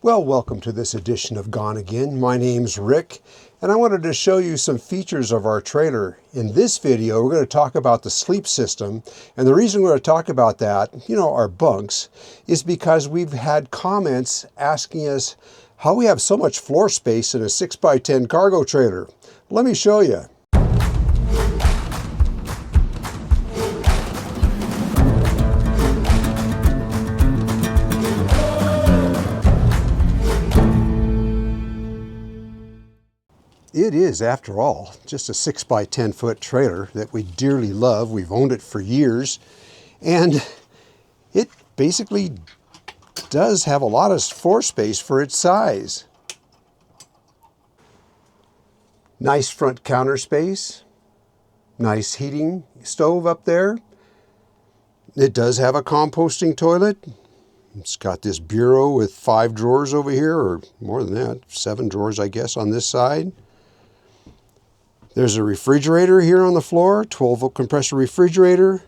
Well, welcome to this edition of Gonagain. My name's Rick, and I wanted to show you some features of our trailer. In this video, we're going to talk about the sleep system, and the reason we're going to talk about that, our bunks, is because we've had comments asking us how we have so much floor space in a 6x10 cargo trailer. Let me show you. It is, after all, just a 6x10 foot trailer that we dearly love. We've owned it for years, and it basically does have a lot of floor space for its size. Nice front counter space, nice heating stove up there. It does have a composting toilet. It's got this bureau with 5 drawers over here, or more than that, 7 drawers, I guess, on this side. There's a refrigerator here on the floor, 12-volt compressor refrigerator.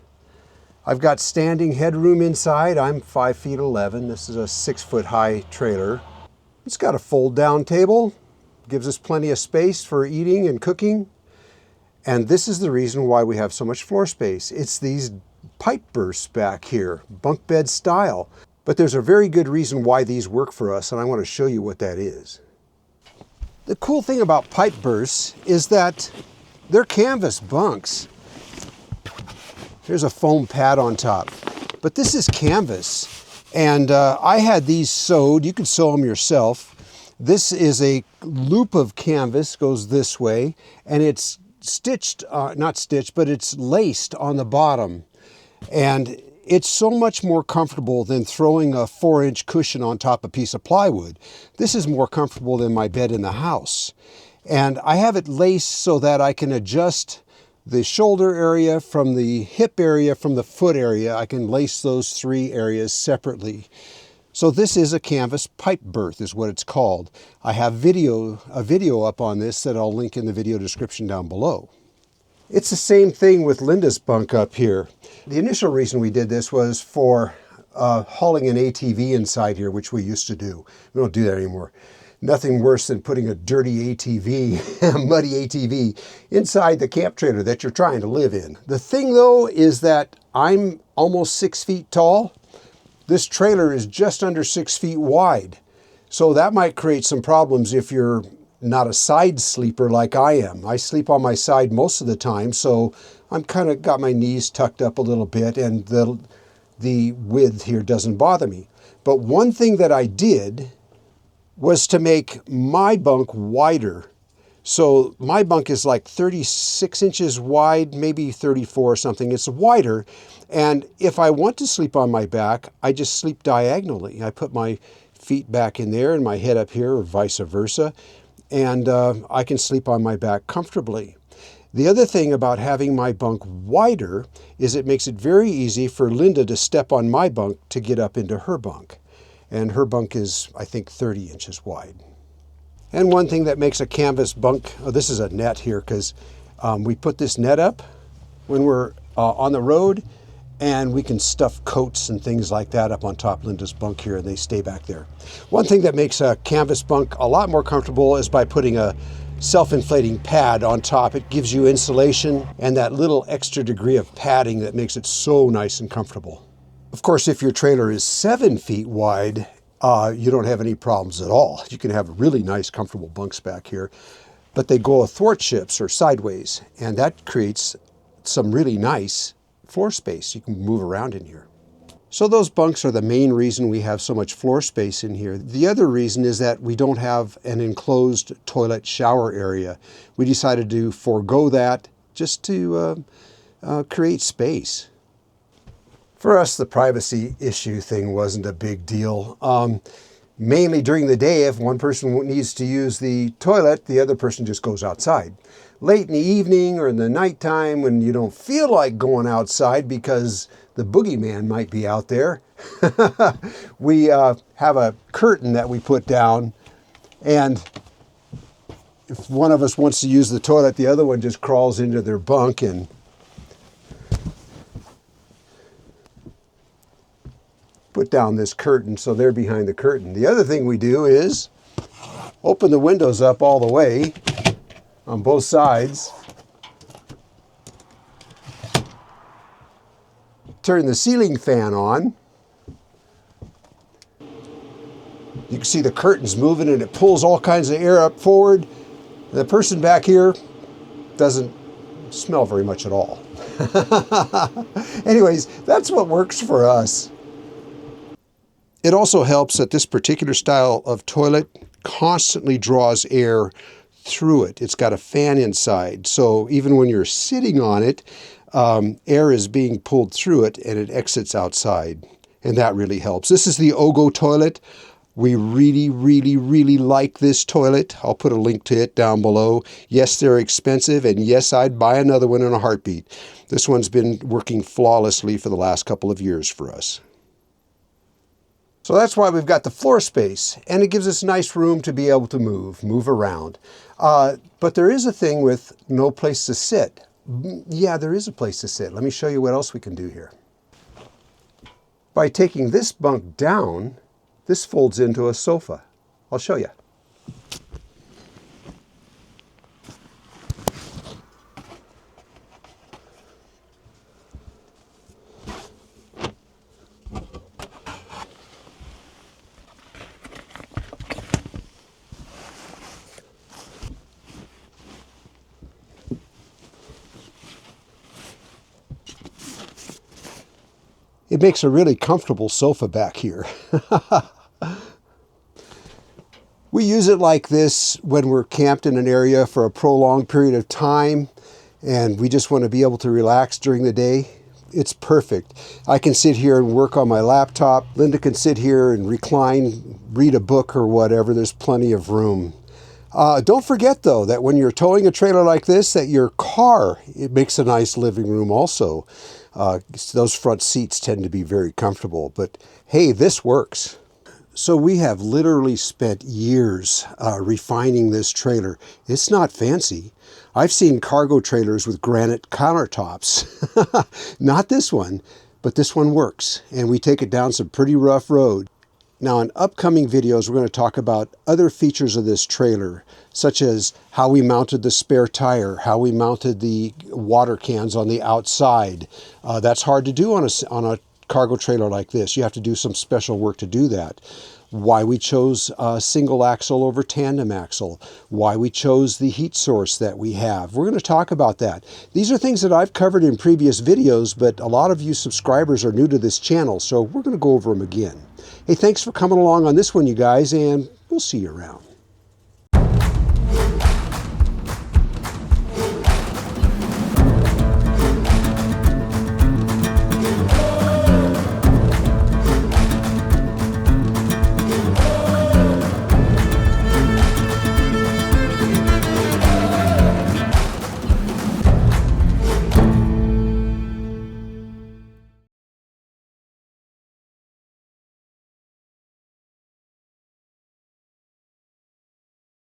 I've got standing headroom inside. I'm 5'11". This is a 6-foot high trailer. It's got a fold-down table. Gives us plenty of space for eating and cooking. And this is the reason why we have so much floor space. It's these pipe bursts back here, bunk bed style. But there's a very good reason why these work for us, and I want to show you what that is. The cool thing about pipe bursts is that they're canvas bunks. There's a foam pad on top, but this is canvas. And I had these sewed. You can sew them yourself. This is a loop of canvas, goes this way, and it's stitched, not stitched, but it's laced on the bottom. And it's so much more comfortable than throwing a 4-inch cushion on top of a piece of plywood. This is more comfortable than my bed in the house. And I have it laced so that I can adjust the shoulder area from the hip area from the foot area. I can lace those 3 areas separately. So this is a canvas pipe berth is what it's called. I have a video up on this that I'll link in the video description down below. It's the same thing with Linda's bunk up here. The initial reason we did this was for hauling an ATV inside here, which we used to do. We don't do that anymore. Nothing worse than putting a dirty ATV, a muddy ATV, inside the camp trailer that you're trying to live in. The thing though is that I'm almost 6 feet tall. This trailer is just under 6 feet wide. So that might create some problems if you're not a side sleeper like I am. I sleep on my side most of the time, so I'm kind of got my knees tucked up a little bit, and the width here doesn't bother me. But one thing that I did was to make my bunk wider. So my bunk is like 36 inches wide, maybe 34 or something. It's wider, and if I want to sleep on my back, I just sleep diagonally. I put my feet back in there and my head up here, or vice versa. And I can sleep on my back comfortably. The other thing about having my bunk wider is it makes it very easy for Linda to step on my bunk to get up into her bunk. And her bunk is, I think, 30 inches wide. And one thing that makes a canvas bunk, this is a net here, because we put this net up when we're on the road, and we can stuff coats and things like that up on top Linda's bunk here, and they stay back there. One thing that makes a canvas bunk a lot more comfortable is by putting a self-inflating pad on top. It gives you insulation and that little extra degree of padding that makes it so nice and comfortable. Of course, if your trailer is 7 feet wide, you don't have any problems at all. You can have really nice, comfortable bunks back here, but they go athwartships or sideways, and that creates some really nice floor space. You can move around in here. So those bunks are the main reason we have so much floor space in here. The other reason is that we don't have an enclosed toilet shower area. We decided to forego that just to create space. For us, the privacy issue thing wasn't a big deal. Mainly during the day, if one person needs to use the toilet, the other person just goes outside. Late in the evening or in the nighttime when you don't feel like going outside because the boogeyman might be out there, we have a curtain that we put down, and if one of us wants to use the toilet, the other one just crawls into their bunk and put put down this curtain so they're behind the curtain. The other thing we do is open the windows up all the way on both sides. Turn the ceiling fan on. You can see the curtains moving and it pulls all kinds of air up forward. The person back here doesn't smell very much at all. Anyways, that's what works for us. It also helps that this particular style of toilet constantly draws air through it. It's got a fan inside, so even when you're sitting on it, air is being pulled through it and it exits outside, and that really helps. This is the Ogo toilet. We really like this toilet. I'll put a link to it down below. Yes, they're expensive, and yes, I'd buy another one in a heartbeat. This one's been working flawlessly for the last couple of years for us. So that's why we've got the floor space, and it gives us nice room to be able to move around. But there is a thing with no place to sit. Yeah, there is a place to sit. Let me show you what else we can do here. By taking this bunk down, this folds into a sofa. I'll show you. It makes a really comfortable sofa back here. We use it like this when we're camped in an area for a prolonged period of time and we just want to be able to relax during the day. It's perfect. I can sit here and work on my laptop. Linda can sit here and recline, read a book or whatever. There's plenty of room. Don't forget though that when you're towing a trailer like this, that your car, it makes a nice living room also. Those front seats tend to be very comfortable, but hey, this works. So we have literally spent years refining this trailer. It's not fancy. I've seen cargo trailers with granite countertops. Not this one, but this one works, and we take it down some pretty rough road. Now in upcoming videos, we're going to talk about other features of this trailer, such as how we mounted the spare tire, how we mounted the water cans on the outside. That's hard to do on a cargo trailer like this. You have to do some special work to do that. Why we chose single axle over tandem axle. Why we chose the heat source that we have. We're going to talk about that. These are things that I've covered in previous videos, but a lot of you subscribers are new to this channel, so we're going to go over them again. Hey, thanks for coming along on this one, you guys, and we'll see you around.